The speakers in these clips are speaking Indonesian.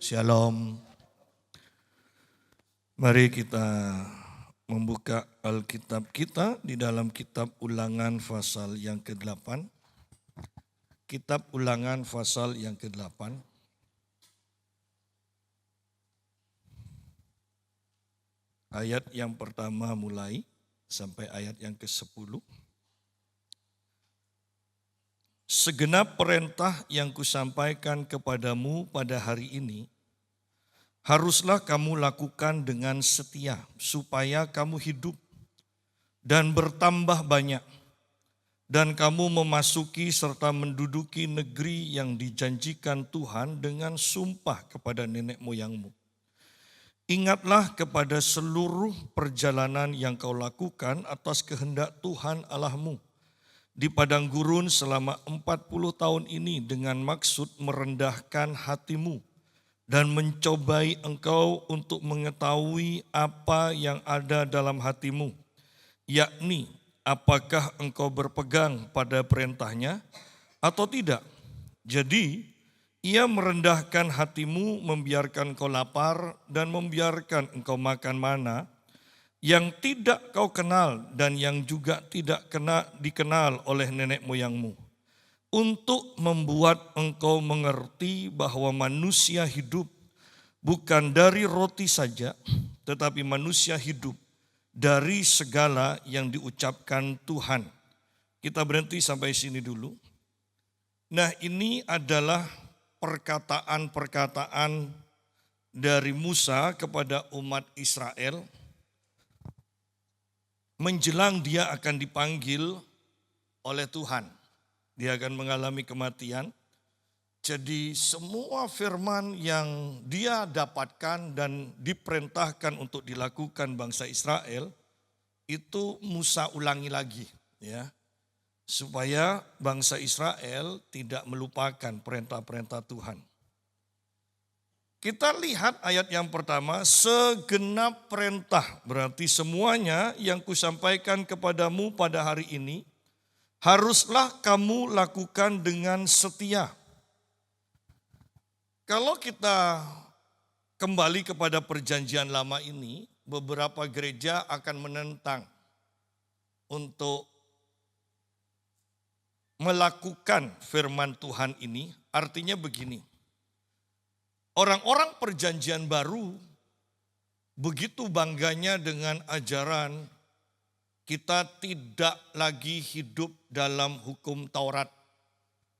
Shalom. Mari kita membuka Alkitab kita di dalam kitab Ulangan pasal yang ke-8. Kitab Ulangan pasal yang ke-8. Ayat yang pertama mulai sampai ayat yang ke-10. Segenap perintah yang kusampaikan kepadamu pada hari ini, haruslah kamu lakukan dengan setia, supaya kamu hidup dan bertambah banyak, dan kamu memasuki serta menduduki negeri yang dijanjikan Tuhan dengan sumpah kepada nenek moyangmu. Ingatlah kepada seluruh perjalanan yang kau lakukan atas kehendak Tuhan Allahmu di padang gurun selama 40 tahun ini dengan maksud merendahkan hatimu dan mencobai engkau untuk mengetahui apa yang ada dalam hatimu, yakni apakah engkau berpegang pada perintahnya atau tidak. Jadi ia merendahkan hatimu, membiarkan kau lapar dan membiarkan engkau makan mana yang tidak kau kenal dan yang juga tidak dikenal oleh nenek moyangmu, untuk membuat engkau mengerti bahwa manusia hidup bukan dari roti saja, tetapi manusia hidup dari segala yang diucapkan Tuhan. Kita berhenti sampai sini dulu. Nah, ini adalah perkataan-perkataan dari Musa kepada umat Israel menjelang dia akan dipanggil oleh Tuhan. Dia akan mengalami kematian. Jadi semua firman yang dia dapatkan dan diperintahkan untuk dilakukan bangsa Israel, itu Musa ulangi lagi, ya, supaya bangsa Israel tidak melupakan perintah-perintah Tuhan. Kita lihat ayat yang pertama, segenap perintah, berarti semuanya yang kusampaikan kepadamu pada hari ini, haruslah kamu lakukan dengan setia. Kalau kita kembali kepada perjanjian lama ini, beberapa gereja akan menentang untuk melakukan firman Tuhan ini. Artinya begini, orang-orang perjanjian baru begitu bangganya dengan ajaran kita tidak lagi hidup dalam hukum Taurat,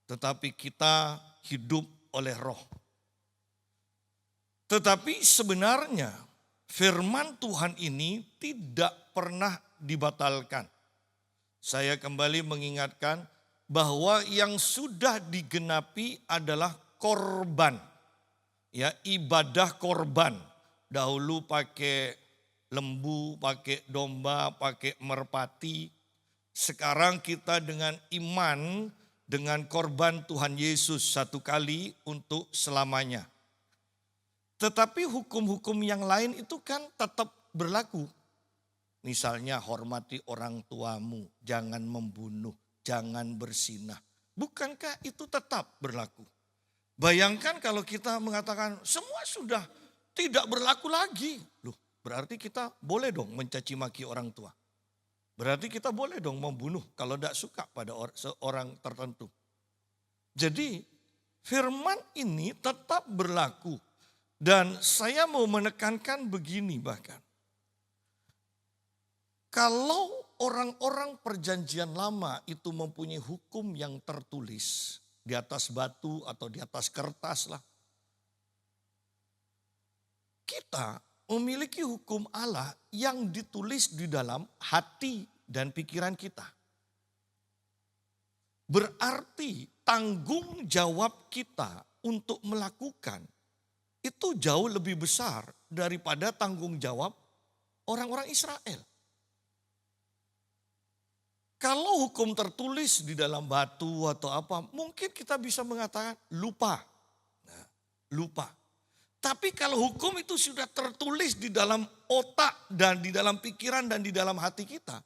tetapi kita hidup oleh Roh. Tetapi sebenarnya firman Tuhan ini tidak pernah dibatalkan. Saya kembali mengingatkan bahwa yang sudah digenapi adalah korban. Ya, ibadah korban. Dahulu pakai lembu, pakai domba, pakai merpati. Sekarang kita dengan iman, dengan korban Tuhan Yesus satu kali untuk selamanya. Tetapi hukum-hukum yang lain itu kan tetap berlaku. Misalnya hormati orang tuamu, jangan membunuh, jangan berzinah. Bukankah itu tetap berlaku? Bayangkan kalau kita mengatakan semua sudah tidak berlaku lagi. Loh, berarti kita boleh dong mencaci maki orang tua. Berarti kita boleh dong membunuh kalau tidak suka pada seorang tertentu. Jadi firman ini tetap berlaku. Dan saya mau menekankan begini bahkan. Kalau orang-orang perjanjian lama itu mempunyai hukum yang tertulis di atas batu atau di atas kertas lah. Kita memiliki hukum Allah yang ditulis di dalam hati dan pikiran kita. Berarti tanggung jawab kita untuk melakukan itu jauh lebih besar daripada tanggung jawab orang-orang Israel. Kalau hukum tertulis di dalam batu atau apa, mungkin kita bisa mengatakan lupa. Nah, lupa. Tapi kalau hukum itu sudah tertulis di dalam otak dan di dalam pikiran dan di dalam hati kita,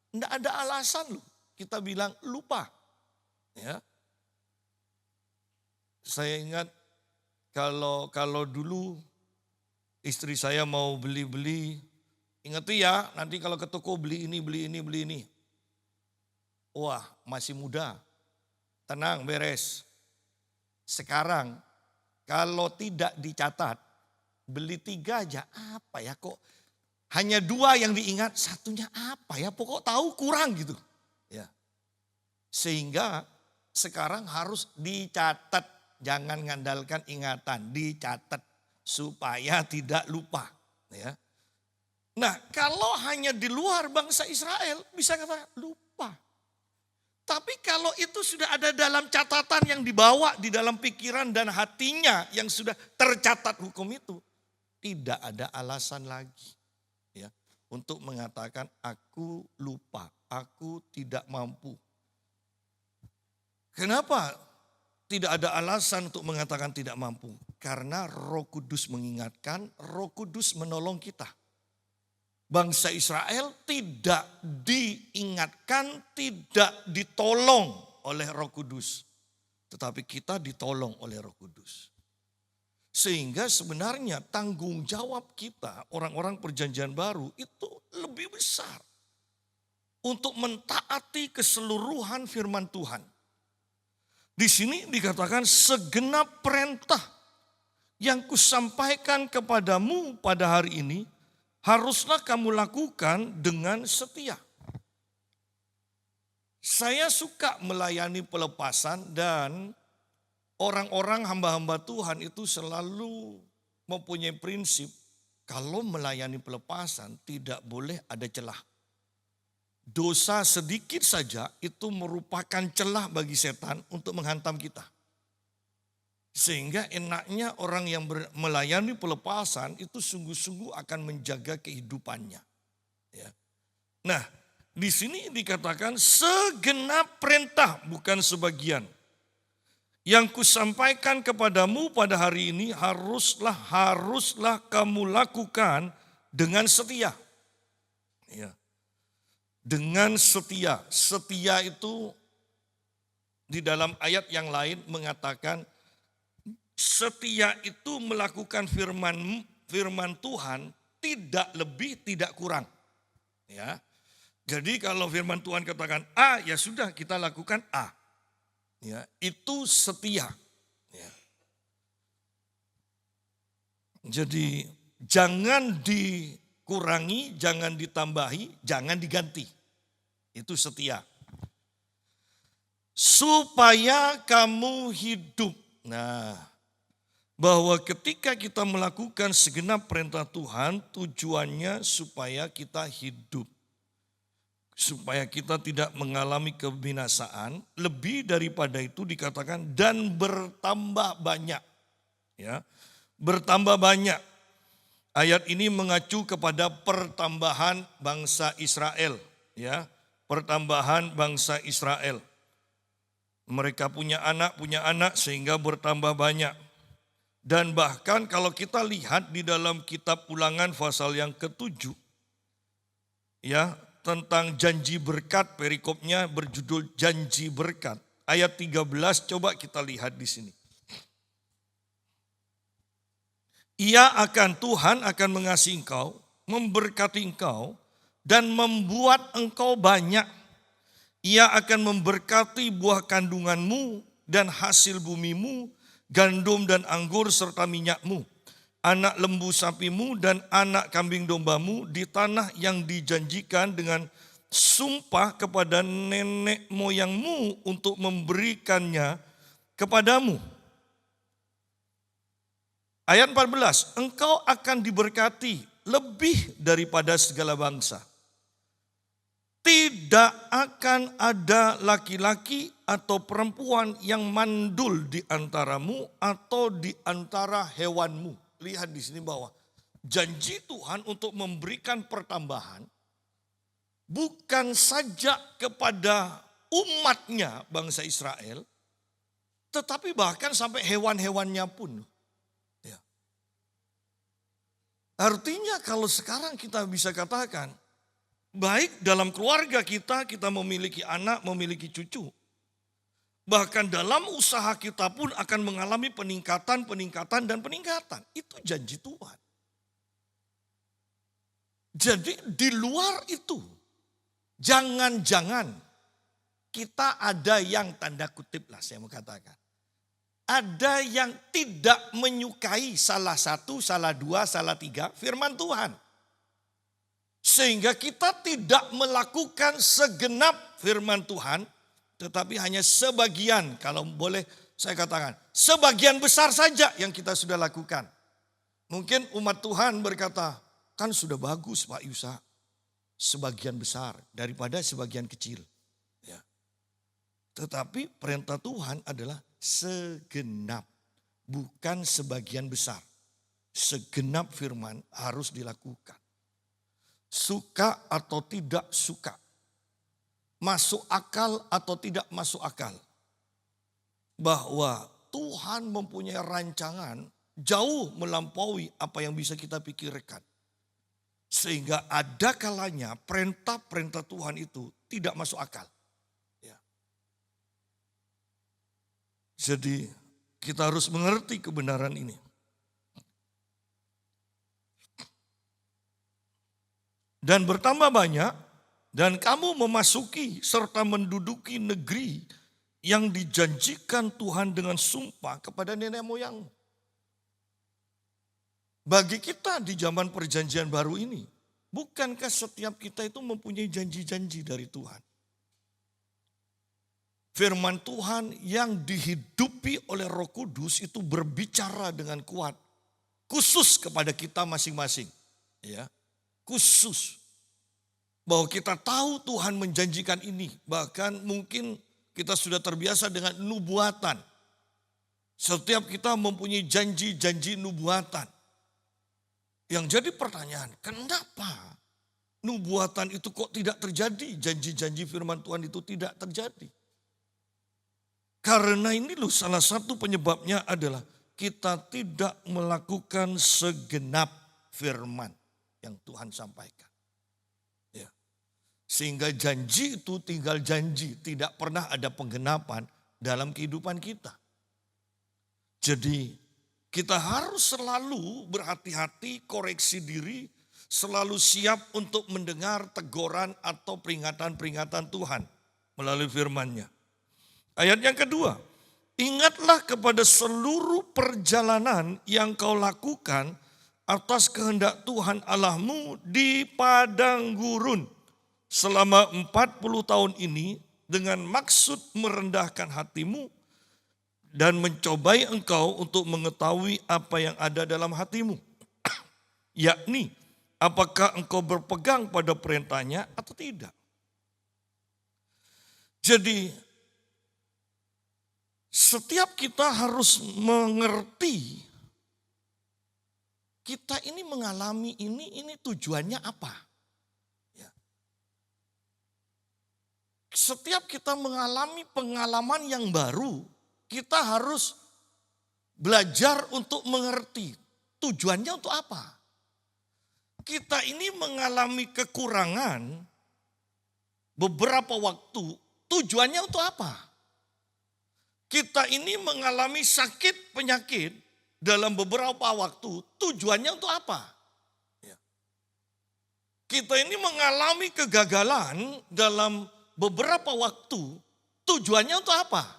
tidak ada alasan loh kita bilang lupa. Ya. Saya ingat Kalau dulu istri saya mau beli-beli, ingat tuh ya, nanti kalau ke toko beli ini, beli ini, beli ini. Wah, masih muda. Tenang, beres. Sekarang kalau tidak dicatat, beli 3 aja, apa ya kok hanya 2 yang diingat, satunya apa ya, pokok tahu kurang gitu. Ya. Sehingga sekarang harus dicatat, jangan ngandalkan ingatan, dicatat supaya tidak lupa. Ya. Nah, kalau hanya di luar bangsa Israel bisa kata lupa. Tapi kalau itu sudah ada dalam catatan yang dibawa di dalam pikiran dan hatinya yang sudah tercatat hukum itu, tidak ada alasan lagi ya untuk mengatakan aku lupa, aku tidak mampu. Kenapa tidak ada alasan untuk mengatakan tidak mampu? Karena Roh Kudus mengingatkan, Roh Kudus menolong kita. Bangsa Israel tidak diingatkan, tidak ditolong oleh Roh Kudus. Tetapi kita ditolong oleh Roh Kudus. Sehingga sebenarnya tanggung jawab kita, orang-orang perjanjian baru itu lebih besar. Untuk mentaati keseluruhan firman Tuhan. Di sini dikatakan segenap perintah yang kusampaikan kepadamu pada hari ini, haruslah kamu lakukan dengan setia. Saya suka melayani pelepasan dan orang-orang hamba-hamba Tuhan itu selalu mempunyai prinsip kalau melayani pelepasan tidak boleh ada celah. Dosa sedikit saja itu merupakan celah bagi setan untuk menghantam kita. Sehingga enaknya orang yang melayani pelepasan itu sungguh-sungguh akan menjaga kehidupannya. Ya. Nah, di sini dikatakan segenap perintah bukan sebagian. Yang kusampaikan kepadamu pada hari ini haruslah kamu lakukan dengan setia. Ya. Dengan setia. Setia itu di dalam ayat yang lain mengatakan setia itu melakukan firman Tuhan tidak lebih tidak kurang. Ya. Jadi kalau firman Tuhan katakan A, ya sudah kita lakukan A. Ya, itu setia. Ya. Jadi jangan dikurangi, jangan ditambahi, jangan diganti. Itu setia. Supaya kamu hidup. Nah, bahwa ketika kita melakukan segenap perintah Tuhan, tujuannya supaya kita hidup. Supaya kita tidak mengalami kebinasaan, lebih daripada itu dikatakan dan bertambah banyak. Ya, bertambah banyak. Ayat ini mengacu kepada pertambahan bangsa Israel. Ya, pertambahan bangsa Israel. Mereka punya anak sehingga bertambah banyak. Dan bahkan kalau kita lihat di dalam kitab Ulangan pasal yang ke-7, ya, tentang janji berkat, perikopnya berjudul janji berkat. Ayat 13 coba kita lihat di sini. Tuhan akan mengasihi engkau, memberkati engkau, dan membuat engkau banyak. Ia akan memberkati buah kandunganmu dan hasil bumimu, gandum dan anggur serta minyakmu, anak lembu sapimu dan anak kambing dombamu di tanah yang dijanjikan dengan sumpah kepada nenek moyangmu untuk memberikannya kepadamu. Ayat 14, engkau akan diberkati lebih daripada segala bangsa. Tidak akan ada laki-laki atau perempuan yang mandul di antaramu atau di antara hewanmu. Lihat di sini bahwa janji Tuhan untuk memberikan pertambahan bukan saja kepada umatnya bangsa Israel, tetapi bahkan sampai hewan-hewannya pun. Ya. Artinya kalau sekarang kita bisa katakan, baik dalam keluarga kita memiliki anak, memiliki cucu. Bahkan dalam usaha kita pun akan mengalami peningkatan, peningkatan, dan peningkatan. Itu janji Tuhan. Jadi di luar itu, jangan-jangan kita ada yang tanda kutip lah saya mau katakan. Ada yang tidak menyukai salah satu, salah dua, salah tiga firman Tuhan. Sehingga kita tidak melakukan segenap firman Tuhan, tetapi hanya sebagian, kalau boleh saya katakan, sebagian besar saja yang kita sudah lakukan. Mungkin umat Tuhan berkata, kan sudah bagus Pak Yusa, sebagian besar daripada sebagian kecil. Ya. Tetapi perintah Tuhan adalah segenap, bukan sebagian besar. Segenap firman harus dilakukan. Suka atau tidak suka. Masuk akal atau tidak masuk akal. Bahwa Tuhan mempunyai rancangan jauh melampaui apa yang bisa kita pikirkan. Sehingga ada kalanya perintah-perintah Tuhan itu tidak masuk akal. Ya. Jadi kita harus mengerti kebenaran ini. Dan bertambah banyak. Dan kamu memasuki serta menduduki negeri yang dijanjikan Tuhan dengan sumpah kepada nenek moyangmu. Bagi kita di zaman perjanjian baru ini, bukankah setiap kita itu mempunyai janji-janji dari Tuhan? Firman Tuhan yang dihidupi oleh Roh Kudus itu berbicara dengan kuat. Khusus kepada kita masing-masing. Ya, khusus. Bahwa kita tahu Tuhan menjanjikan ini. Bahkan mungkin kita sudah terbiasa dengan nubuatan. Setiap kita mempunyai janji-janji nubuatan. Yang jadi pertanyaan, kenapa nubuatan itu kok tidak terjadi? Janji-janji firman Tuhan itu tidak terjadi. Karena ini loh salah satu penyebabnya adalah kita tidak melakukan segenap firman yang Tuhan sampaikan. Sehingga janji itu tinggal janji, tidak pernah ada penggenapan dalam kehidupan kita. Jadi kita harus selalu berhati-hati, koreksi diri, selalu siap untuk mendengar teguran atau peringatan-peringatan Tuhan melalui firman-Nya. Ayat yang kedua, ingatlah kepada seluruh perjalanan yang kau lakukan atas kehendak Tuhan Allahmu di padang gurun. Selama 40 tahun ini dengan maksud merendahkan hatimu dan mencobai engkau untuk mengetahui apa yang ada dalam hatimu. Yakni apakah engkau berpegang pada perintahnya atau tidak. Jadi setiap kita harus mengerti kita ini mengalami ini tujuannya apa. Setiap kita mengalami pengalaman yang baru, kita harus belajar untuk mengerti tujuannya untuk apa. Kita ini mengalami kekurangan beberapa waktu, tujuannya untuk apa? Kita ini mengalami sakit penyakit dalam beberapa waktu, tujuannya untuk apa? Kita ini mengalami kegagalan dalam beberapa waktu, tujuannya untuk apa?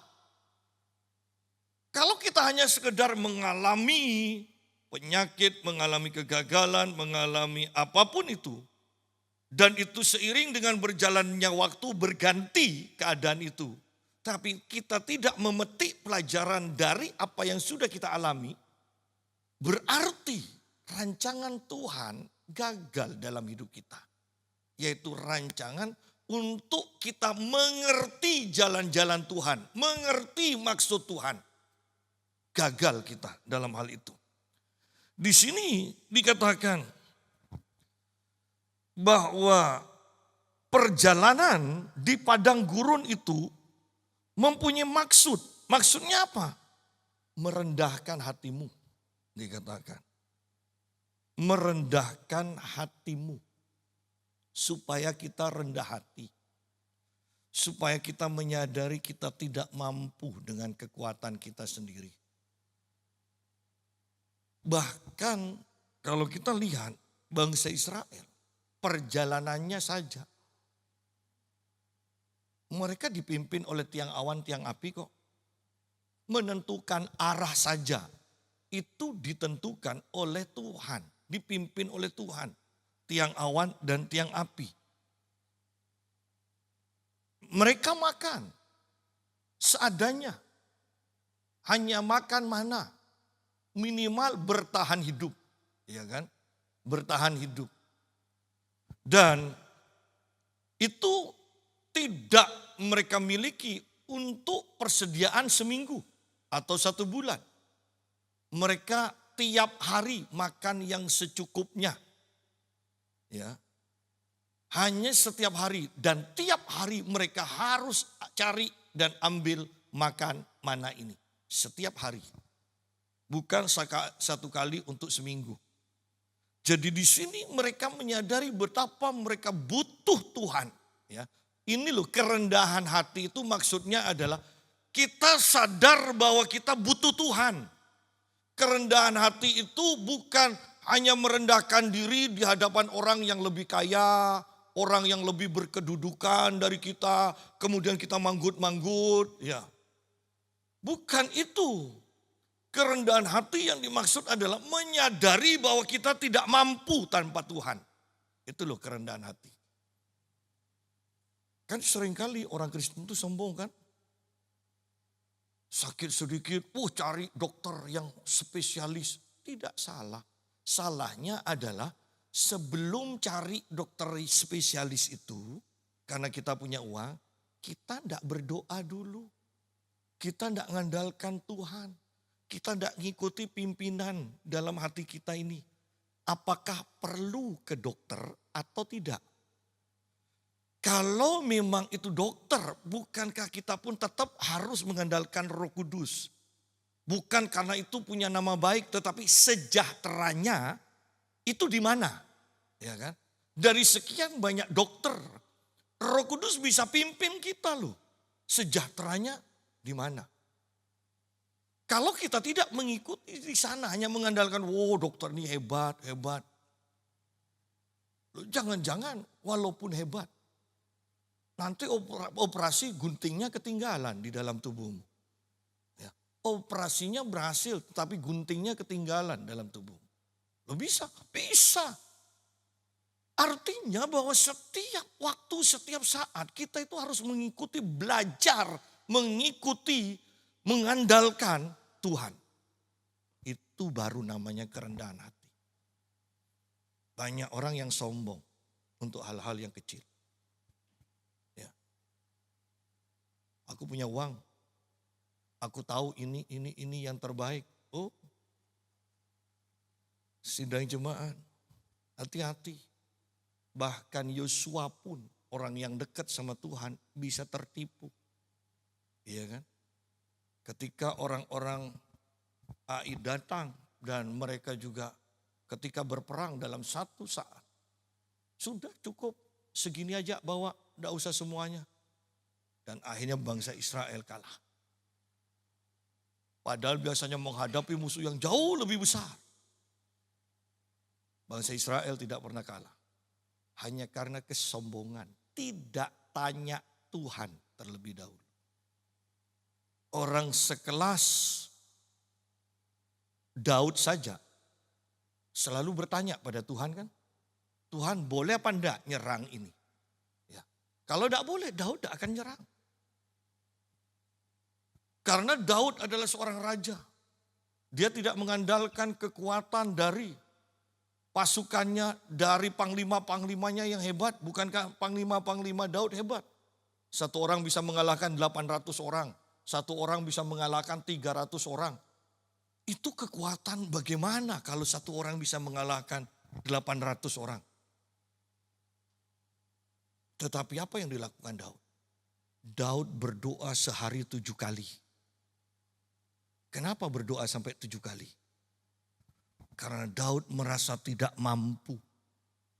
Kalau kita hanya sekedar mengalami penyakit, mengalami kegagalan, mengalami apapun itu, dan itu seiring dengan berjalannya waktu berganti keadaan itu, tapi kita tidak memetik pelajaran dari apa yang sudah kita alami, berarti rancangan Tuhan gagal dalam hidup kita. Yaitu rancangan untuk kita mengerti jalan-jalan Tuhan, mengerti maksud Tuhan. Gagal kita dalam hal itu. Di sini dikatakan bahwa perjalanan di padang gurun itu mempunyai maksud. Maksudnya apa? Merendahkan hatimu, dikatakan. Merendahkan hatimu. Supaya kita rendah hati. supaya kita menyadari kita tidak mampu dengan kekuatan kita sendiri. Bahkan kalau kita lihat bangsa Israel, perjalanannya saja, mereka dipimpin oleh tiang awan, tiang api kok. Menentukan arah saja, itu ditentukan oleh Tuhan, dipimpin oleh Tuhan. Tiang awan dan tiang api. Mereka makan seadanya, hanya makan mana, minimal bertahan hidup, ya kan? Bertahan hidup. Dan itu tidak mereka miliki untuk persediaan seminggu atau 1 bulan. Mereka tiap hari makan yang secukupnya. Ya. Hanya setiap hari dan tiap hari mereka harus cari dan ambil makan mana ini. Setiap hari. Bukan satu kali untuk seminggu. Jadi di sini mereka menyadari betapa mereka butuh Tuhan. Ya. Ini loh kerendahan hati itu maksudnya adalah kita sadar bahwa kita butuh Tuhan. Kerendahan hati itu bukan hanya merendahkan diri di hadapan orang yang lebih kaya, orang yang lebih berkedudukan dari kita, kemudian kita manggut-manggut. Ya. Bukan itu. Kerendahan hati yang dimaksud adalah menyadari bahwa kita tidak mampu tanpa Tuhan. Itu loh kerendahan hati. Kan seringkali orang Kristen itu sombong kan. Sakit sedikit, cari dokter yang spesialis. Tidak salah. Salahnya adalah sebelum cari dokter spesialis itu, karena kita punya uang, kita tidak berdoa dulu. Kita tidak mengandalkan Tuhan. Kita tidak mengikuti pimpinan dalam hati kita ini. Apakah perlu ke dokter atau tidak? Kalau memang itu dokter, bukankah kita pun tetap harus mengandalkan Roh Kudus? Bukan karena itu punya nama baik, tetapi sejahteranya itu di mana? Ya kan? Dari sekian banyak dokter, Roh Kudus bisa pimpin kita loh. Sejahteranya di mana? Kalau kita tidak mengikuti di sana, hanya mengandalkan, dokter ini hebat, hebat. Jangan-jangan walaupun hebat, nanti operasi guntingnya ketinggalan di dalam tubuhmu. Ya. Operasinya berhasil, tetapi guntingnya ketinggalan dalam tubuhmu. Bisa? Bisa. Artinya bahwa setiap waktu, setiap saat kita itu harus mengikuti, belajar, mengikuti, mengandalkan Tuhan. Itu baru namanya kerendahan hati. Banyak orang yang sombong untuk hal-hal yang kecil. Ya. Aku punya uang. Aku tahu ini yang terbaik. Sidang jemaat. Hati-hati. Bahkan Yosua pun orang yang dekat sama Tuhan bisa tertipu. Iya kan? Ketika orang-orang Ai datang dan mereka juga ketika berperang dalam satu saat. Sudah cukup segini aja bawa, tidak usah semuanya. Dan akhirnya bangsa Israel kalah. Padahal biasanya menghadapi musuh yang jauh lebih besar. Bangsa Israel tidak pernah kalah. Hanya karena kesombongan. Tidak tanya Tuhan terlebih dahulu. Orang sekelas Daud saja selalu bertanya pada Tuhan kan. Tuhan boleh apa enggak nyerang ini? Ya. Kalau enggak boleh Daud enggak akan nyerang. Karena Daud adalah seorang raja. Dia tidak mengandalkan kekuatan dari pasukannya, dari panglima-panglimanya yang hebat. Bukankah panglima-panglima Daud hebat? Satu orang bisa mengalahkan 800 orang. Satu orang bisa mengalahkan 300 orang. Itu kekuatan bagaimana kalau satu orang bisa mengalahkan 800 orang. Tetapi apa yang dilakukan Daud? Daud berdoa sehari 7 kali. Kenapa berdoa sampai 7 kali? Karena Daud merasa tidak mampu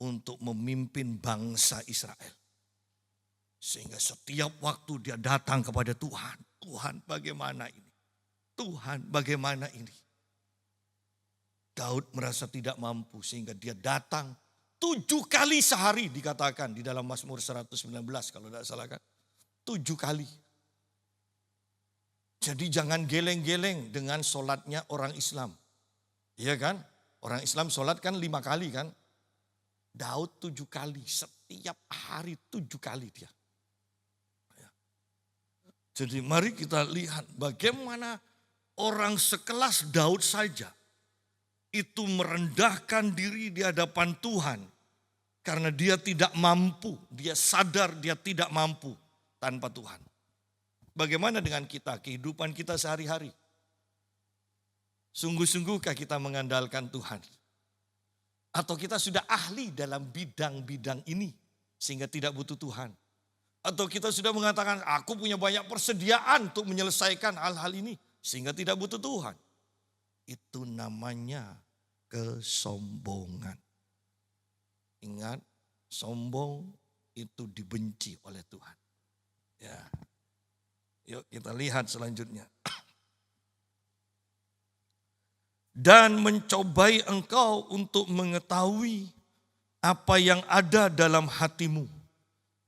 untuk memimpin bangsa Israel. Sehingga setiap waktu dia datang kepada Tuhan. Tuhan bagaimana ini? Tuhan bagaimana ini? Daud merasa tidak mampu sehingga dia datang 7 kali sehari dikatakan di dalam Mazmur 119 kalau tidak salah kan. 7 kali. Jadi jangan geleng-geleng dengan sholatnya orang Islam. Iya kan? Orang Islam sholat kan 5 kali kan. Daud 7 kali, setiap hari 7 kali dia. Jadi mari kita lihat bagaimana orang sekelas Daud saja itu merendahkan diri di hadapan Tuhan. Karena dia tidak mampu, dia sadar dia tidak mampu tanpa Tuhan. Bagaimana dengan kita, kehidupan kita sehari-hari? Sungguh-sungguhkah kita mengandalkan Tuhan? Atau kita sudah ahli dalam bidang-bidang ini sehingga tidak butuh Tuhan? Atau kita sudah mengatakan aku punya banyak persediaan untuk menyelesaikan hal-hal ini sehingga tidak butuh Tuhan? Itu namanya kesombongan. Ingat, sombong itu dibenci oleh Tuhan. Ya. Yuk kita lihat selanjutnya. Dan mencobai engkau untuk mengetahui apa yang ada dalam hatimu.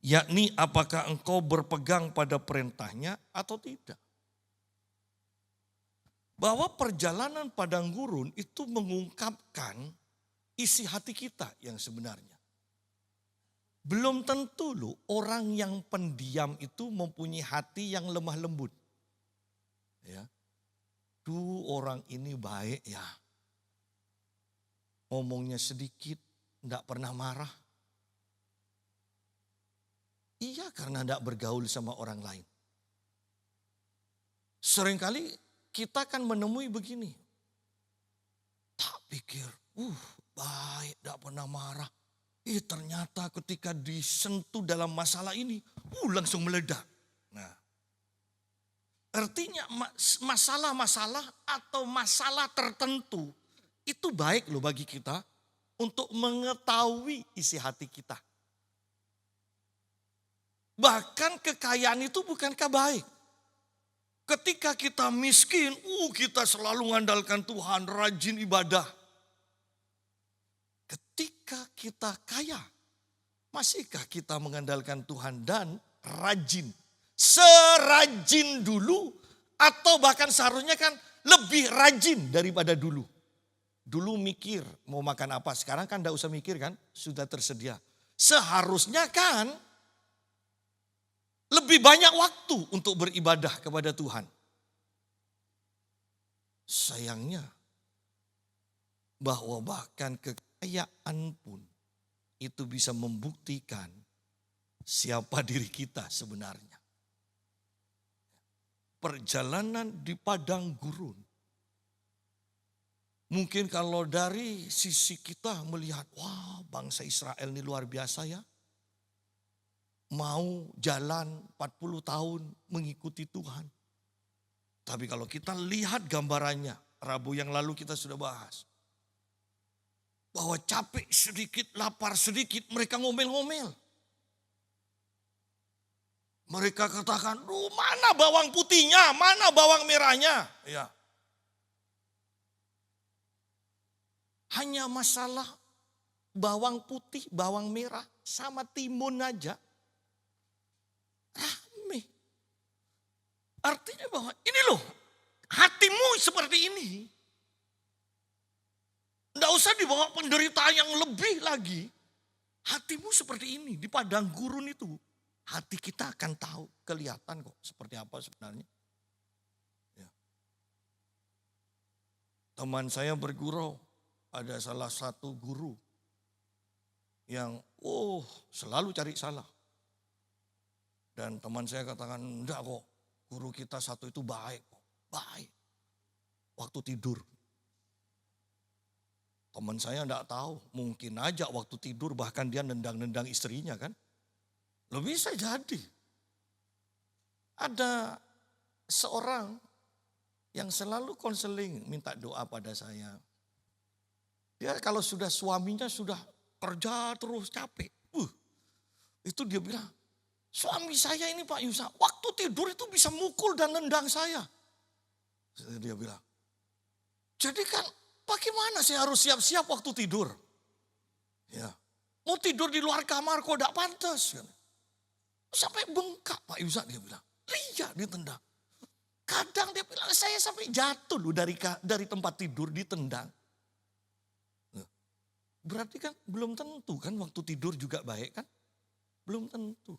Yakni apakah engkau berpegang pada perintahnya atau tidak. Bahwa perjalanan padang gurun itu mengungkapkan isi hati kita yang sebenarnya. Belum tentu loh orang yang pendiam itu mempunyai hati yang lemah lembut. Ya. Orang ini baik ya. Ngomongnya sedikit, enggak pernah marah. Iya karena tidak bergaul sama orang lain. Seringkali kita kan menemui begini. Tak pikir, baik, tidak pernah marah. Ternyata ketika disentuh dalam masalah ini, langsung meledak. Nah, artinya masalah-masalah atau masalah tertentu itu baik loh bagi kita untuk mengetahui isi hati kita. Bahkan kekayaan itu bukankah baik? Ketika kita miskin, kita selalu mengandalkan Tuhan, rajin ibadah. Ketika kita kaya, masihkah kita mengandalkan Tuhan dan rajin? Serajin dulu atau bahkan seharusnya kan lebih rajin daripada dulu. Dulu mikir mau makan apa, sekarang kan tidak usah mikir kan, sudah tersedia. Seharusnya kan lebih banyak waktu untuk beribadah kepada Tuhan. Sayangnya bahwa bahkan kekayaan pun itu bisa membuktikan siapa diri kita sebenarnya. Perjalanan di padang gurun. Mungkin kalau dari sisi kita melihat, wah bangsa Israel ini luar biasa ya. Mau jalan 40 tahun mengikuti Tuhan. Tapi kalau kita lihat gambarannya, Rabu yang lalu kita sudah bahas. Bahwa capek sedikit, lapar sedikit, mereka ngomel-ngomel. Mereka katakan, mana bawang putihnya, mana bawang merahnya. Ya. Hanya masalah bawang putih, bawang merah, sama timun aja. Rame. Artinya bahwa ini loh, hatimu seperti ini. Tidak usah dibawa penderitaan yang lebih lagi. Hatimu seperti ini, di padang gurun itu. Hati kita akan tahu, kelihatan kok seperti apa sebenarnya. Ya. Teman saya bergurau, ada salah satu guru yang selalu cari salah. Dan teman saya katakan, enggak kok, guru kita satu itu baik kok, baik. Waktu tidur. Teman saya enggak tahu, mungkin aja waktu tidur bahkan dia nendang-nendang istrinya kan. Loh bisa jadi. Ada seorang yang selalu konseling minta doa pada saya. Dia kalau sudah suaminya sudah kerja terus capek. Itu dia bilang, Suami saya ini Pak Yusa, waktu tidur itu bisa mukul dan nendang saya. Dia bilang, jadi kan bagaimana saya harus siap-siap waktu tidur? Ya, mau tidur di luar kamar kok tidak pantas. Sampai bengkak Pak Yusa, dia bilang. Iya, ditendang. Kadang dia bilang, saya sampai jatuh loh dari tempat tidur ditendang. Berarti kan belum tentu kan waktu tidur juga baik kan? Belum tentu.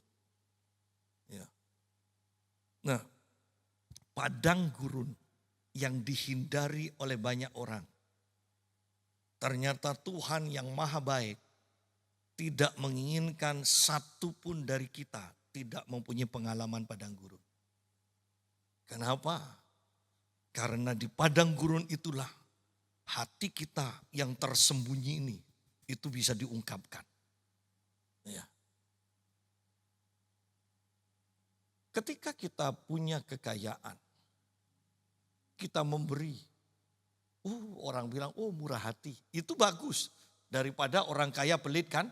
Ya. Nah, padang gurun yang dihindari oleh banyak orang. Ternyata Tuhan yang maha baik tidak menginginkan satu pun dari kita tidak mempunyai pengalaman padang gurun. Kenapa? Karena di padang gurun itulah hati kita yang tersembunyi ini itu bisa diungkapkan. Ya. Ketika kita punya kekayaan, kita memberi. Orang bilang, murah hati. Itu bagus. Daripada orang kaya pelit kan.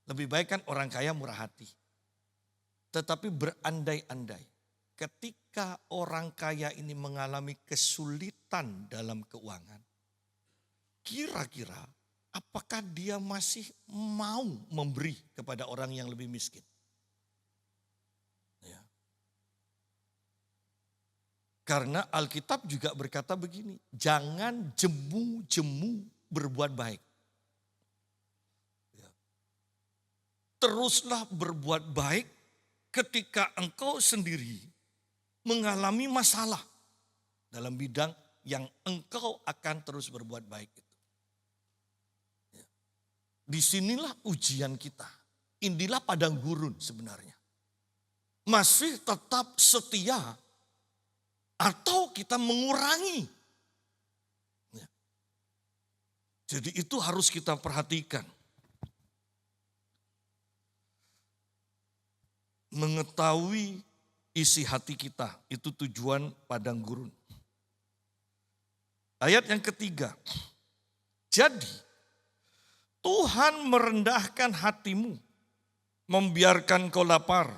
Lebih baik kan orang kaya murah hati. Tetapi berandai-andai. Ketika orang kaya ini mengalami kesulitan dalam keuangan. Kira-kira apakah dia masih mau memberi kepada orang yang lebih miskin? Ya. Karena Alkitab juga berkata begini, jangan jemu-jemu berbuat baik. Ya. Teruslah berbuat baik ketika engkau sendiri mengalami masalah dalam bidang yang engkau akan terus berbuat baik itu. Ya. Disinilah ujian kita. Inilah padang gurun sebenarnya. Masih tetap setia atau kita mengurangi. Ya. Jadi itu harus kita perhatikan. Mengetahui isi hati kita, itu tujuan padang gurun. Ayat yang ketiga. Jadi Tuhan merendahkan hatimu, membiarkan kau lapar,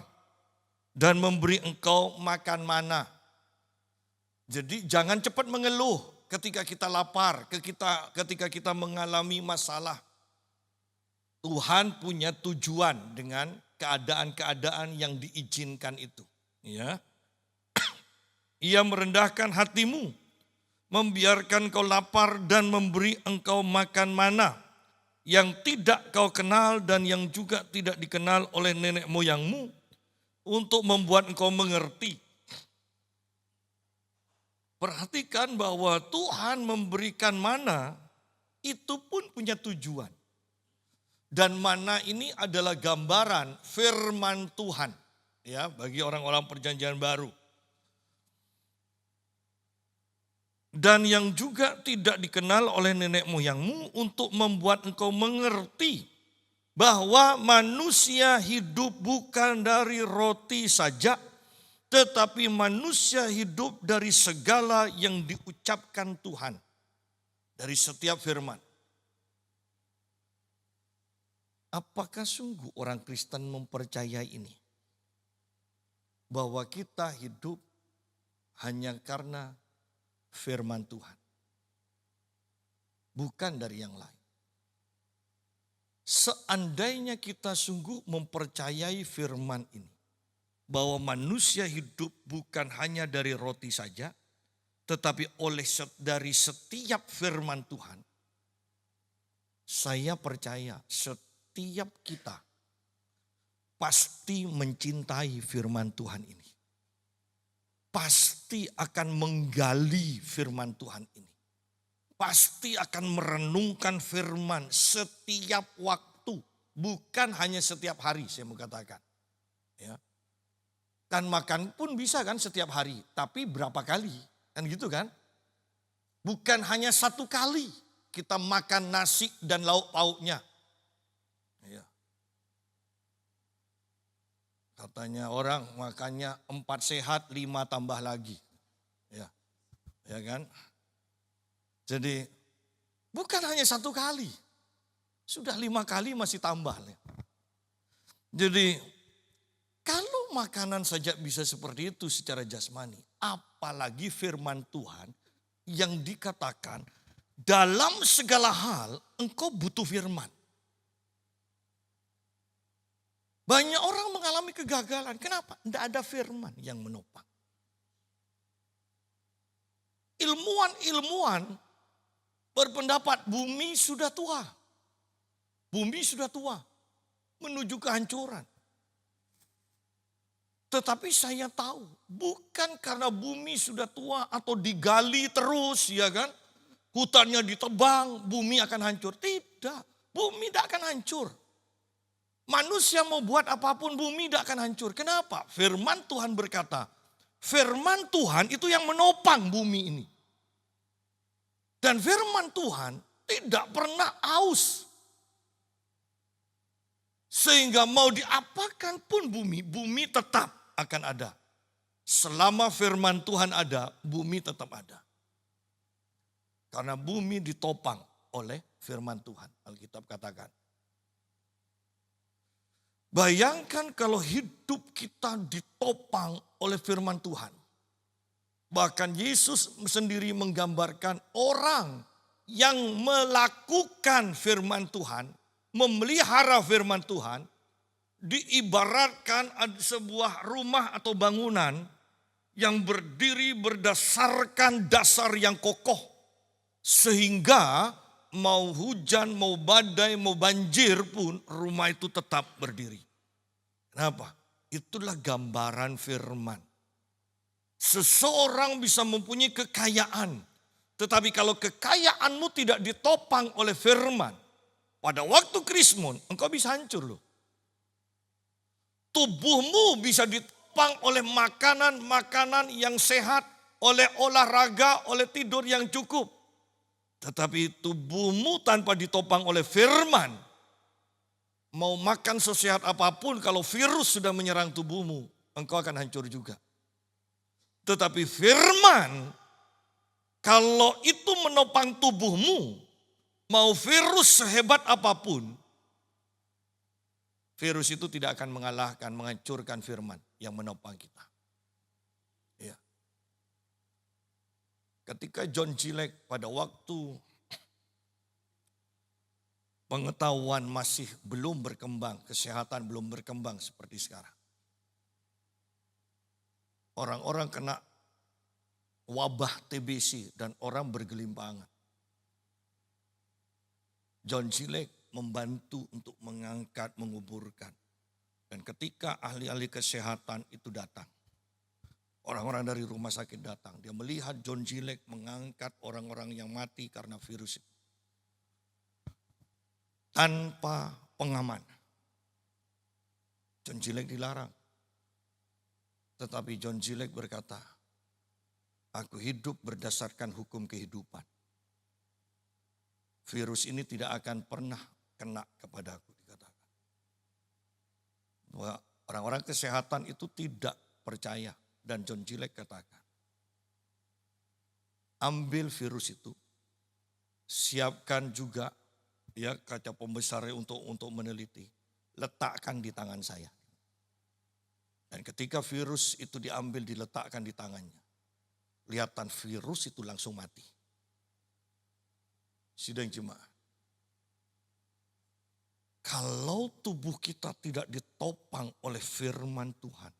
dan memberi engkau makan mana. Jadi jangan cepat mengeluh ketika kita lapar, ketika kita mengalami masalah. Tuhan punya tujuan dengan keadaan-keadaan yang diizinkan itu. Ya. Ia merendahkan hatimu, membiarkan kau lapar dan memberi engkau makan mana yang tidak kau kenal dan yang juga tidak dikenal oleh nenek moyangmu, untuk membuat engkau mengerti. Perhatikan bahwa Tuhan memberikan mana itu pun punya tujuan. Dan mana ini adalah gambaran firman Tuhan. Ya, bagi orang-orang perjanjian baru. Dan yang juga tidak dikenal oleh nenek moyangmu, untuk membuat engkau mengerti bahwa manusia hidup bukan dari roti saja, tetapi manusia hidup dari segala yang diucapkan Tuhan. Dari setiap firman. Apakah sungguh orang Kristen mempercayai ini? Bahwa kita hidup hanya karena firman Tuhan. Bukan dari yang lain. Seandainya kita sungguh mempercayai firman ini, bahwa manusia hidup bukan hanya dari roti saja, tetapi dari setiap firman Tuhan, saya percaya setiap kita pasti mencintai firman Tuhan ini. Pasti akan menggali firman Tuhan ini. Pasti akan merenungkan firman setiap waktu. Bukan hanya setiap hari, saya mau katakan. Ya. Kan makan pun bisa kan setiap hari. Tapi berapa kali? Kan gitu kan? Bukan hanya satu kali kita makan nasi dan lauk pauknya. Ya. Katanya orang makannya 4 sehat 5 tambah lagi. Ya. Ya kan? Jadi bukan hanya satu kali. Sudah 5 kali masih tambah. Jadi Kalau makanan saja bisa seperti itu secara jasmani, apalagi firman Tuhan yang dikatakan dalam segala hal engkau butuh firman. Banyak orang mengalami kegagalan. Kenapa? Tidak ada firman yang menopang. Ilmuwan berpendapat bumi sudah tua. Bumi sudah tua. Menuju kehancuran. Tetapi saya tahu bukan karena bumi sudah tua atau digali terus ya kan. Hutannya ditebang, bumi akan hancur. Tidak, bumi tidak akan hancur. Manusia mau buat apapun bumi tidak akan hancur. Kenapa? Firman Tuhan berkata, firman Tuhan itu yang menopang bumi ini. Dan firman Tuhan tidak pernah aus. Sehingga mau diapakan pun bumi tetap akan ada. Selama firman Tuhan ada, bumi tetap ada. Karena bumi ditopang oleh firman Tuhan. Alkitab katakan. Bayangkan kalau hidup kita ditopang oleh firman Tuhan. Bahkan Yesus sendiri menggambarkan orang yang melakukan firman Tuhan, memelihara firman Tuhan, diibaratkan ada sebuah rumah atau bangunan yang berdiri berdasarkan dasar yang kokoh. Sehingga mau hujan, mau badai, mau banjir pun rumah itu tetap berdiri. Kenapa? Itulah gambaran firman. Seseorang bisa mempunyai kekayaan. Tetapi kalau kekayaanmu tidak ditopang oleh firman. Pada waktu Krismon engkau bisa hancur loh. Tubuhmu bisa ditopang oleh makanan-makanan yang sehat. Oleh olahraga, oleh tidur yang cukup. Tetapi tubuhmu tanpa ditopang oleh firman. Mau makan sesehat apapun kalau virus sudah menyerang tubuhmu. Engkau akan hancur juga. Tetapi firman. Kalau itu menopang tubuhmu. Mau virus sehebat apapun. Virus itu tidak akan mengalahkan, menghancurkan firman yang menopang kita. Ya. Ketika John Gillette pada waktu pengetahuan masih belum berkembang, kesehatan belum berkembang seperti sekarang. Orang-orang kena wabah TBC dan orang bergelimpangan. John Gillette membantu untuk mengangkat, menguburkan. Dan ketika ahli-ahli kesehatan itu datang, orang-orang dari rumah sakit datang, dia melihat John Gillette mengangkat orang-orang yang mati karena virus itu. Tanpa pengaman. John Gillette dilarang. Tetapi John Gillette berkata, aku hidup berdasarkan hukum kehidupan. Virus ini tidak akan pernah kena kepadaku, dikatakan. Bahwa orang-orang kesehatan itu tidak percaya. Dan John Gillette katakan, ambil virus itu, siapkan juga ya kaca pembesar untuk meneliti, letakkan di tangan saya. Dan ketika virus itu diambil diletakkan di tangannya, kelihatan virus itu langsung mati. Sidang jemaah. Kalau tubuh kita tidak ditopang oleh firman Tuhan,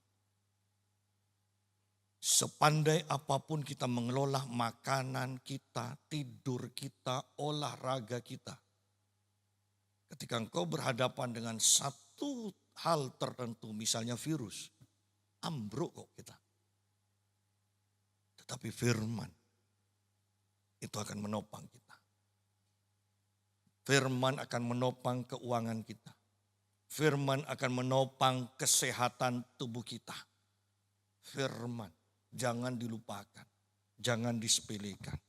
sepandai apapun kita mengelola makanan kita, tidur kita, olahraga kita, ketika engkau berhadapan dengan satu hal tertentu, misalnya virus, ambruk kok kita. Tetapi firman itu akan menopang kita. Firman akan menopang keuangan kita. Firman akan menopang kesehatan tubuh kita. Firman, jangan dilupakan, jangan disepelekan.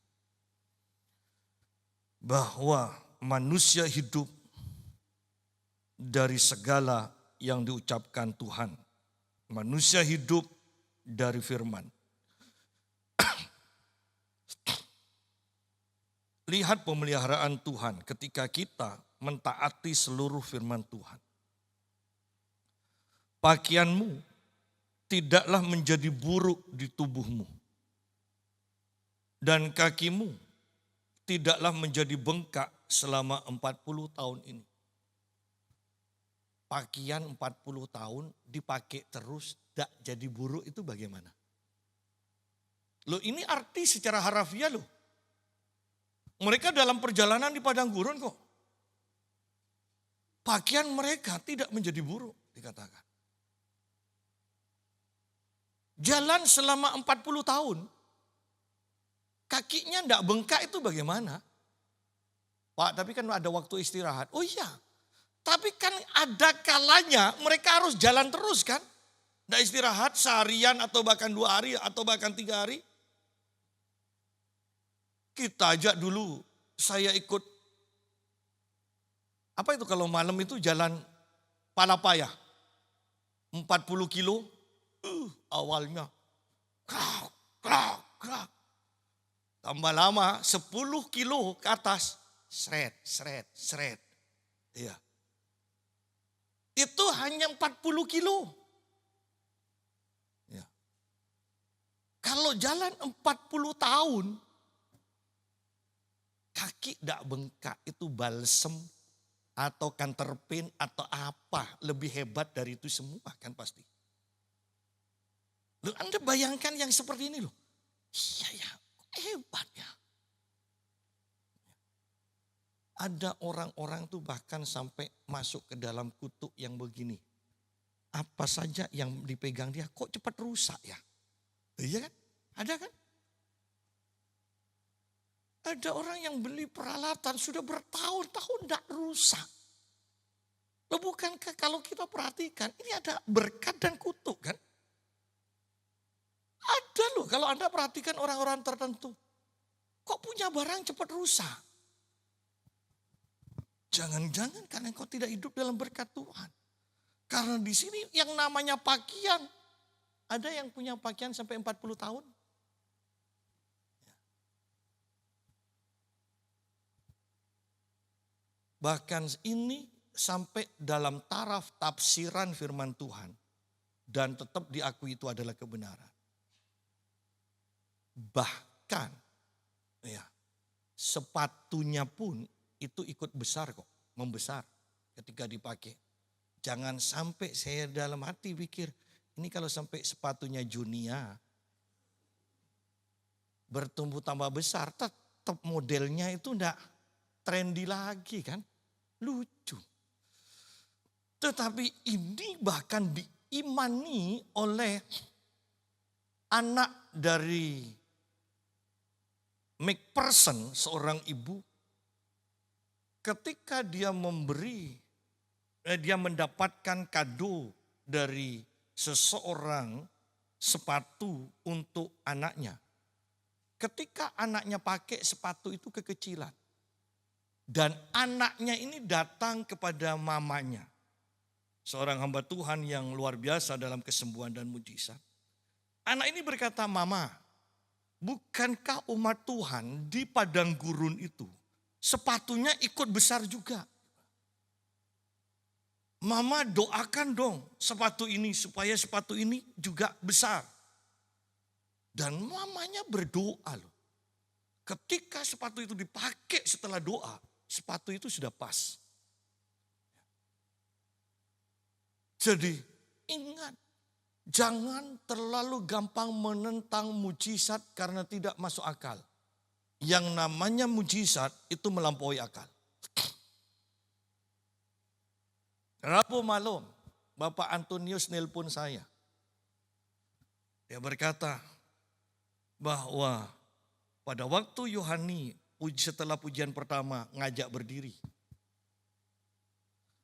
Bahwa manusia hidup dari segala yang diucapkan Tuhan. Manusia hidup dari firman. Lihat pemeliharaan Tuhan ketika kita mentaati seluruh firman Tuhan. Pakaianmu tidaklah menjadi buruk di tubuhmu. Dan kakimu tidaklah menjadi bengkak selama 40 tahun ini. Pakaian 40 tahun dipakai terus, tidak jadi buruk itu bagaimana? Loh ini arti secara harafiah loh. Mereka dalam perjalanan di padang gurun kok. Pakaian mereka tidak menjadi buruk dikatakan. Jalan selama 40 tahun. Kakinya tidak bengkak itu bagaimana? Pak, tapi kan ada waktu istirahat. Oh iya, tapi kan ada kalanya mereka harus jalan terus kan? Tidak istirahat seharian atau bahkan 2 hari atau bahkan 3 hari. Kita aja dulu, saya ikut, apa itu kalau malam itu jalan Palapaya. 40 kilo, awalnya. Krak, krak, krak. Tambah lama 10 kilo ke atas. Seret, seret, seret. Iya. Itu hanya 40 kilo. Ya. Kalau jalan 40 tahun, kaki tidak bengkak, itu balsem atau kanterpin atau apa. Lebih hebat dari itu semua kan pasti. Loh, Anda bayangkan yang seperti ini loh. Iya ya, hebat ya. Ada orang-orang tuh bahkan sampai masuk ke dalam kutuk yang begini. Apa saja yang dipegang dia kok cepat rusak ya. Iya kan? Ada kan? Ada orang yang beli peralatan sudah bertahun-tahun tidak rusak. Loh bukankah kalau kita perhatikan ini ada berkat dan kutuk kan? Ada loh kalau Anda perhatikan orang-orang tertentu. Kok punya barang cepat rusak? Jangan-jangan karena engkau tidak hidup dalam berkat Tuhan. Karena di sini yang namanya pakaian. Ada yang punya pakaian sampai 40 tahun. Bahkan ini sampai dalam taraf tafsiran firman Tuhan. Dan tetap diakui itu adalah kebenaran. Bahkan ya, sepatunya pun itu ikut besar kok, membesar ketika dipakai. Jangan sampai saya dalam hati pikir, ini kalau sampai sepatunya Junia bertumbuh tambah besar, tetap modelnya itu enggak trendy lagi kan, lucu. Tetapi ini bahkan diimani oleh anak dari McPherson, seorang ibu. Ketika dia dia mendapatkan kado dari seseorang sepatu untuk anaknya. Ketika anaknya pakai sepatu itu kekecilan. Dan anaknya ini datang kepada mamanya. Seorang hamba Tuhan yang luar biasa dalam kesembuhan dan mujizat. Anak ini berkata, "Mama, bukankah umat Tuhan di padang gurun itu sepatunya ikut besar juga? Mama doakan dong sepatu ini supaya sepatu ini juga besar." Dan mamanya berdoa loh. Ketika sepatu itu dipakai setelah doa, sepatu itu sudah pas. Jadi ingat, jangan terlalu gampang menentang mujizat karena tidak masuk akal. Yang namanya mujizat itu melampaui akal. Rabu malam, Bapak Antonius nelpon saya. Dia berkata bahwa pada waktu Yohani setelah pujian pertama ngajak berdiri.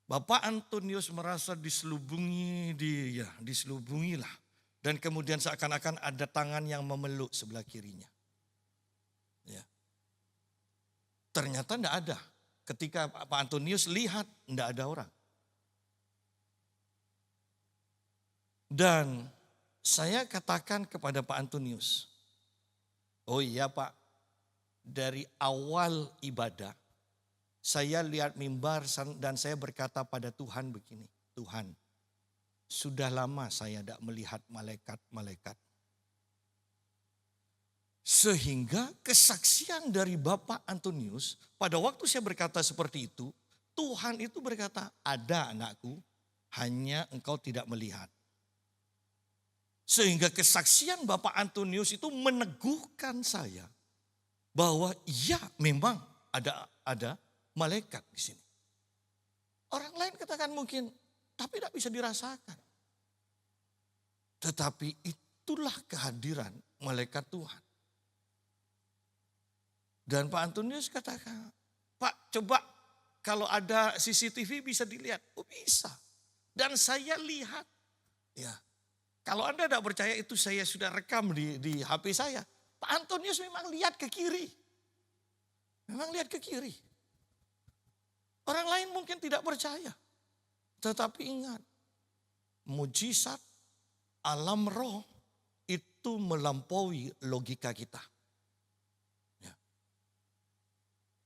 Bapak Antonius merasa diselubungi, diselubungilah. Dan kemudian seakan-akan ada tangan yang memeluk sebelah kirinya. Ya. Ternyata tidak ada. Ketika Pak Antonius lihat, tidak ada orang. Dan saya katakan kepada Pak Antonius, "Oh iya Pak, dari awal ibadah, saya lihat mimbar dan saya berkata pada Tuhan begini, Tuhan, sudah lama saya tidak melihat malaikat-malaikat. Sehingga kesaksian dari Bapak Antonius, pada waktu saya berkata seperti itu, Tuhan itu berkata, ada anakku, hanya engkau tidak melihat. Sehingga kesaksian Bapak Antonius itu meneguhkan saya bahwa ya memang ada malaikat di sini. Orang lain katakan mungkin, tapi tidak bisa dirasakan. Tetapi itulah kehadiran malaikat Tuhan. Dan Pak Antonius katakan, Pak coba kalau ada CCTV bisa dilihat. Oh bisa. Dan saya lihat. Ya, kalau Anda tidak percaya itu saya sudah rekam di HP saya. Pak Antonius memang lihat ke kiri. Memang lihat ke kiri. Orang lain mungkin tidak percaya. Tetapi ingat, mujizat alam roh itu melampaui logika kita.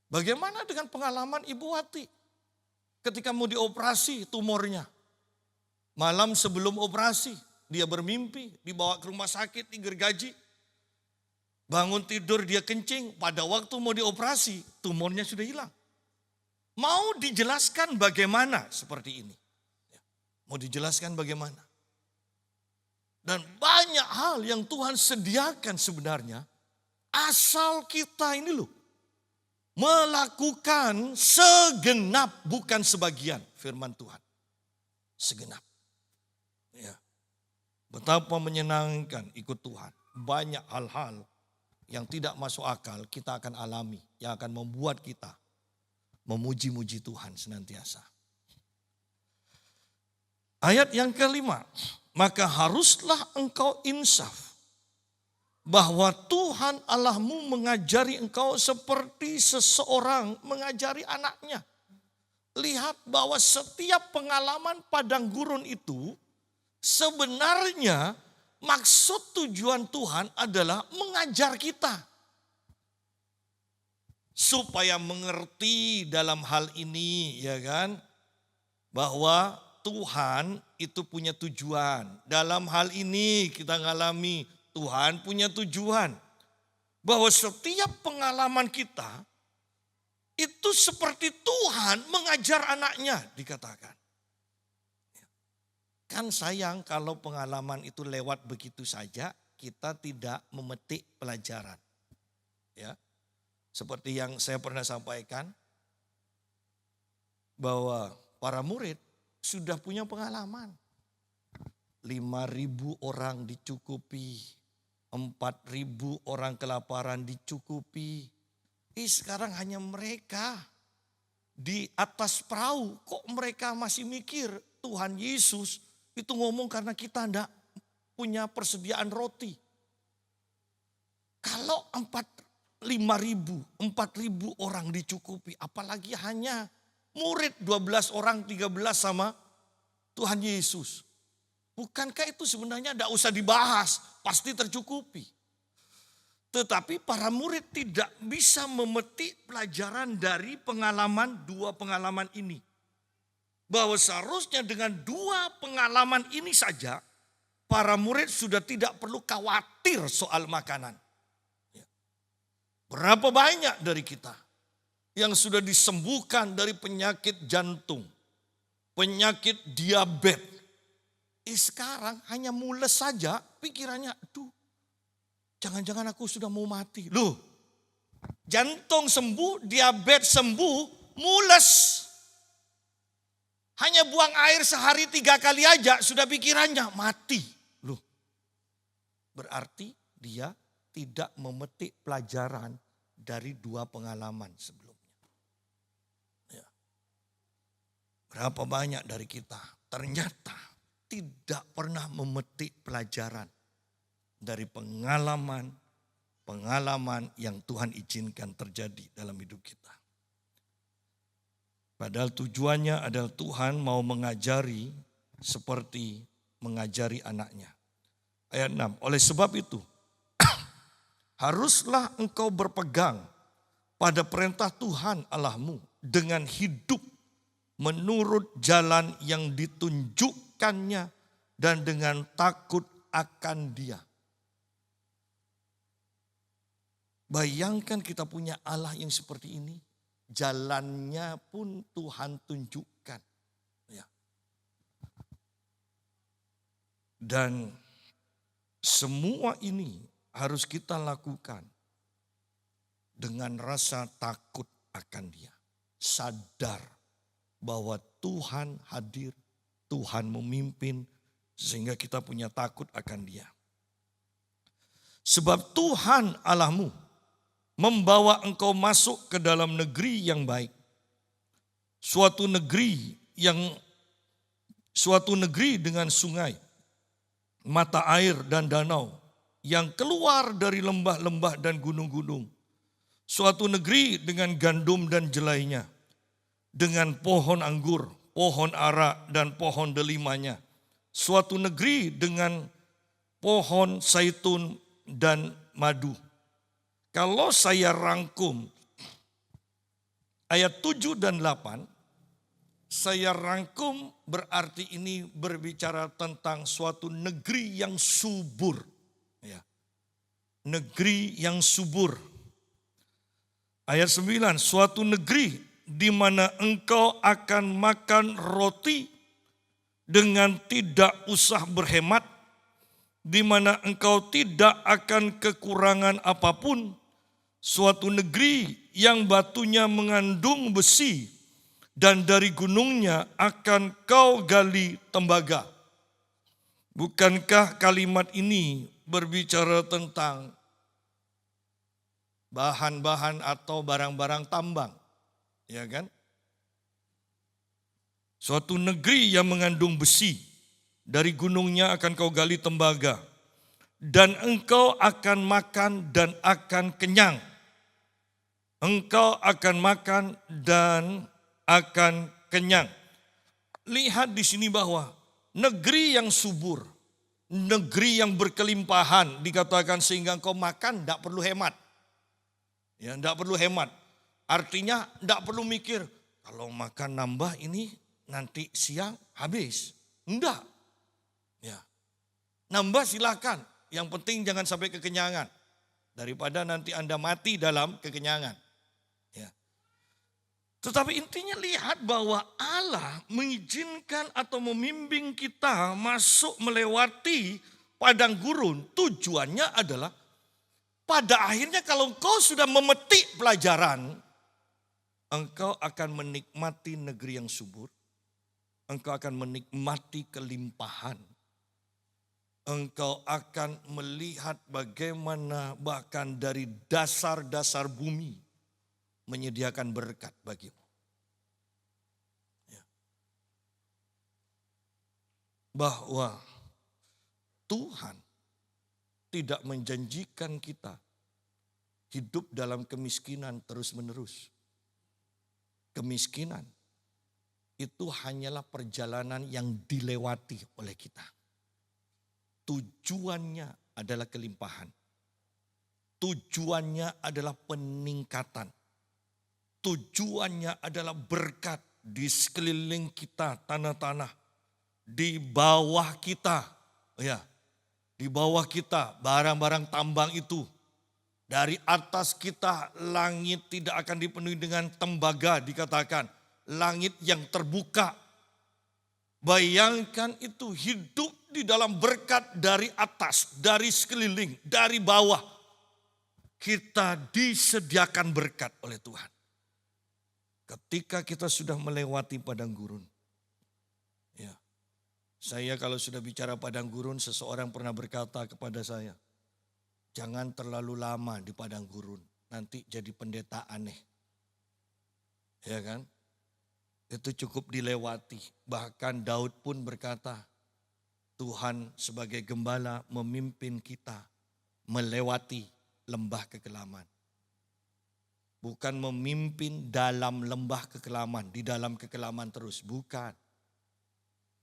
Bagaimana dengan pengalaman Ibu Wati ketika mau dioperasi tumornya? Malam sebelum operasi dia bermimpi dibawa ke rumah sakit digergaji. Bangun tidur dia kencing, pada waktu mau dioperasi tumornya sudah hilang. Mau dijelaskan bagaimana seperti ini? Mau dijelaskan bagaimana? Dan banyak hal yang Tuhan sediakan sebenarnya asal kita ini loh. Melakukan segenap bukan sebagian firman Tuhan. Segenap. Ya. Betapa menyenangkan ikut Tuhan. Banyak hal-hal yang tidak masuk akal kita akan alami. Yang akan membuat kita memuji-muji Tuhan senantiasa. Ayat yang kelima. Maka haruslah engkau insaf. Bahwa Tuhan Allahmu mengajari engkau seperti seseorang mengajari anaknya. Lihat bahwa setiap pengalaman padang gurun itu sebenarnya maksud tujuan Tuhan adalah mengajar kita. Supaya mengerti dalam hal ini ya kan. Bahwa Tuhan itu punya tujuan. Dalam hal ini kita ngalami Tuhan punya tujuan. Bahwa setiap pengalaman kita itu seperti Tuhan mengajar anaknya dikatakan. Kan sayang kalau pengalaman itu lewat begitu saja kita tidak memetik pelajaran. Ya. Seperti yang saya pernah sampaikan bahwa para murid sudah punya pengalaman. 5.000 orang dicukupi. 4.000 orang kelaparan dicukupi. Sekarang hanya mereka di atas perahu. Kok mereka masih mikir Tuhan Yesus itu ngomong karena kita tidak punya persediaan roti. Kalau 5.000, 4.000 orang dicukupi. Apalagi hanya murid 12 orang, 13 sama Tuhan Yesus. Bukankah itu sebenarnya tidak usah dibahas, pasti tercukupi. Tetapi para murid tidak bisa memetik pelajaran dari dua pengalaman ini. Bahwa seharusnya dengan 2 pengalaman ini saja, para murid sudah tidak perlu khawatir soal makanan. Berapa banyak dari kita yang sudah disembuhkan dari penyakit jantung, penyakit diabetes. Sekarang hanya mules saja pikirannya, aduh jangan-jangan aku sudah mau mati. Loh, jantung sembuh, diabetes sembuh, mules. Hanya buang air sehari 3 kali aja sudah pikirannya mati. Loh, berarti dia tidak memetik pelajaran dari 2 pengalaman sebelumnya. Ya. Berapa banyak dari kita ternyata tidak pernah memetik pelajaran dari pengalaman yang Tuhan izinkan terjadi dalam hidup kita. Padahal tujuannya adalah Tuhan mau mengajari seperti mengajari anaknya. Ayat 6, oleh sebab itu haruslah engkau berpegang pada perintah Tuhan Allahmu dengan hidup menurut jalan yang ditunjukkannya dan dengan takut akan Dia. Bayangkan kita punya Allah yang seperti ini. Jalannya pun Tuhan tunjukkan. Ya. Dan semua ini harus kita lakukan dengan rasa takut akan Dia. Sadar bahwa Tuhan hadir, Tuhan memimpin, sehingga kita punya takut akan Dia. Sebab Tuhan Allahmu membawa engkau masuk ke dalam negeri yang baik. Suatu negeri dengan sungai, mata air dan danau yang keluar dari lembah-lembah dan gunung-gunung. Suatu negeri dengan gandum dan jelainya, dengan pohon anggur, pohon ara dan pohon delimanya. Suatu negeri dengan pohon zaitun dan madu. Kalau saya rangkum ayat 7 dan 8, saya rangkum berarti ini berbicara tentang suatu negeri yang subur. Ya. Negeri yang subur. Ayat 9, suatu negeri di mana engkau akan makan roti dengan tidak usah berhemat, di mana engkau tidak akan kekurangan apapun, suatu negeri yang batunya mengandung besi dan dari gunungnya akan kau gali tembaga. Bukankah kalimat ini berbicara tentang bahan-bahan atau barang-barang tambang? Ya kan? Suatu negeri yang mengandung besi, dari gunungnya akan kau gali tembaga, dan engkau akan makan dan akan kenyang. Engkau akan makan dan akan kenyang. Lihat di sini bahwa negeri yang subur, negeri yang berkelimpahan dikatakan sehingga engkau makan tidak perlu hemat. Ya, tidak perlu hemat. Artinya tidak perlu mikir, kalau makan nambah ini nanti siang habis. Enggak. Ya. Nambah silakan. Yang penting jangan sampai kekenyangan. Daripada nanti Anda mati dalam kekenyangan. Ya. Tetapi intinya lihat bahwa Allah mengizinkan atau membimbing kita masuk melewati padang gurun. Tujuannya adalah pada akhirnya kalau engkau sudah memetik pelajaran, engkau akan menikmati negeri yang subur. Engkau akan menikmati kelimpahan. Engkau akan melihat bagaimana bahkan dari dasar-dasar bumi menyediakan berkat bagimu. Ya. Bahwa Tuhan tidak menjanjikan kita hidup dalam kemiskinan terus-menerus. Kemiskinan itu hanyalah perjalanan yang dilewati oleh kita. Tujuannya adalah kelimpahan. Tujuannya adalah peningkatan. Tujuannya adalah berkat di sekeliling kita, tanah-tanah. Di bawah kita, ya. Di bawah kita barang-barang tambang itu. Dari atas kita langit tidak akan dipenuhi dengan tembaga dikatakan. Langit yang terbuka. Bayangkan itu hidup di dalam berkat dari atas, dari sekeliling, dari bawah. Kita disediakan berkat oleh Tuhan. Ketika kita sudah melewati padang gurun. Ya. Saya kalau sudah bicara padang gurun, seseorang pernah berkata kepada saya, jangan terlalu lama di padang gurun, nanti jadi pendeta aneh. Ya kan? Itu cukup dilewati. Bahkan Daud pun berkata, Tuhan sebagai gembala memimpin kita melewati lembah kekelaman. Bukan memimpin dalam lembah kekelaman, di dalam kekelaman terus, bukan.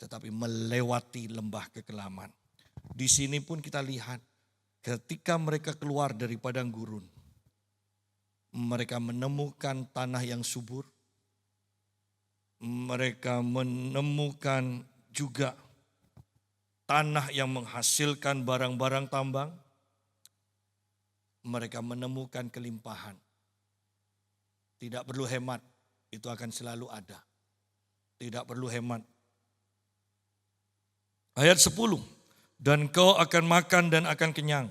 Tetapi melewati lembah kekelaman. Di sini pun kita lihat ketika mereka keluar dari padang gurun, mereka menemukan tanah yang subur. Mereka menemukan juga tanah yang menghasilkan barang-barang tambang, mereka menemukan kelimpahan. Tidak perlu hemat, itu akan selalu ada. Tidak perlu hemat. Ayat 10, dan kau akan makan dan akan kenyang.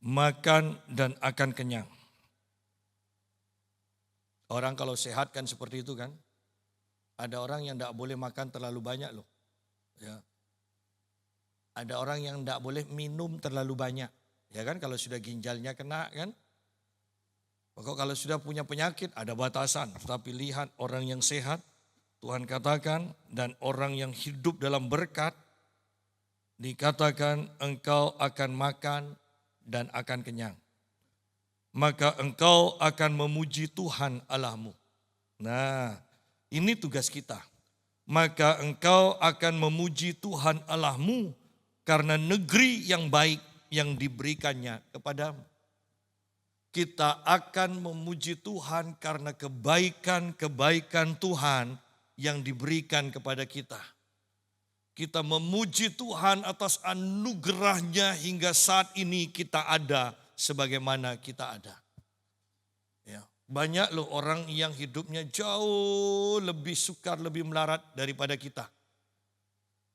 Makan dan akan kenyang. Orang kalau sehat kan seperti itu kan. Ada orang yang tidak boleh makan terlalu banyak loh. Ya. Ada orang yang tidak boleh minum terlalu banyak. Ya kan, kalau sudah ginjalnya kena kan. Pokok kalau sudah punya penyakit ada batasan. Tapi lihat orang yang sehat, Tuhan katakan, dan orang yang hidup dalam berkat, dikatakan engkau akan makan dan akan kenyang. Maka engkau akan memuji Tuhan Allahmu. Nah, ini tugas kita. Maka engkau akan memuji Tuhan Allahmu karena negeri yang baik yang diberikannya kepadamu. Kita akan memuji Tuhan karena kebaikan-kebaikan Tuhan yang diberikan kepada kita. Kita memuji Tuhan atas anugerahnya hingga saat ini kita ada sebagaimana kita ada. Ya, banyak loh orang yang hidupnya jauh lebih sukar, lebih melarat daripada kita.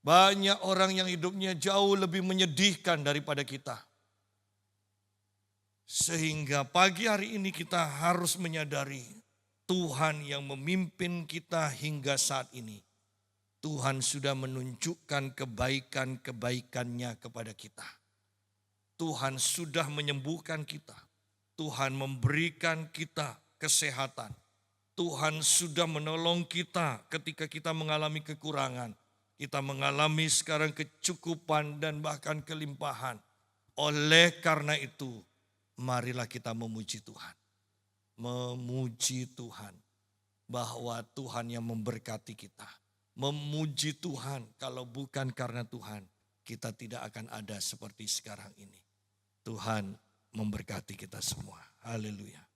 Banyak orang yang hidupnya jauh lebih menyedihkan daripada kita. Sehingga pagi hari ini kita harus menyadari Tuhan yang memimpin kita hingga saat ini. Tuhan sudah menunjukkan kebaikan-kebaikannya kepada kita. Tuhan sudah menyembuhkan kita. Tuhan memberikan kita kesehatan. Tuhan sudah menolong kita ketika kita mengalami kekurangan. Kita mengalami sekarang kecukupan dan bahkan kelimpahan. Oleh karena itu, marilah kita memuji Tuhan. Memuji Tuhan. Bahwa Tuhan yang memberkati kita. Memuji Tuhan, kalau bukan karena Tuhan, kita tidak akan ada seperti sekarang ini. Tuhan memberkati kita semua. Haleluya.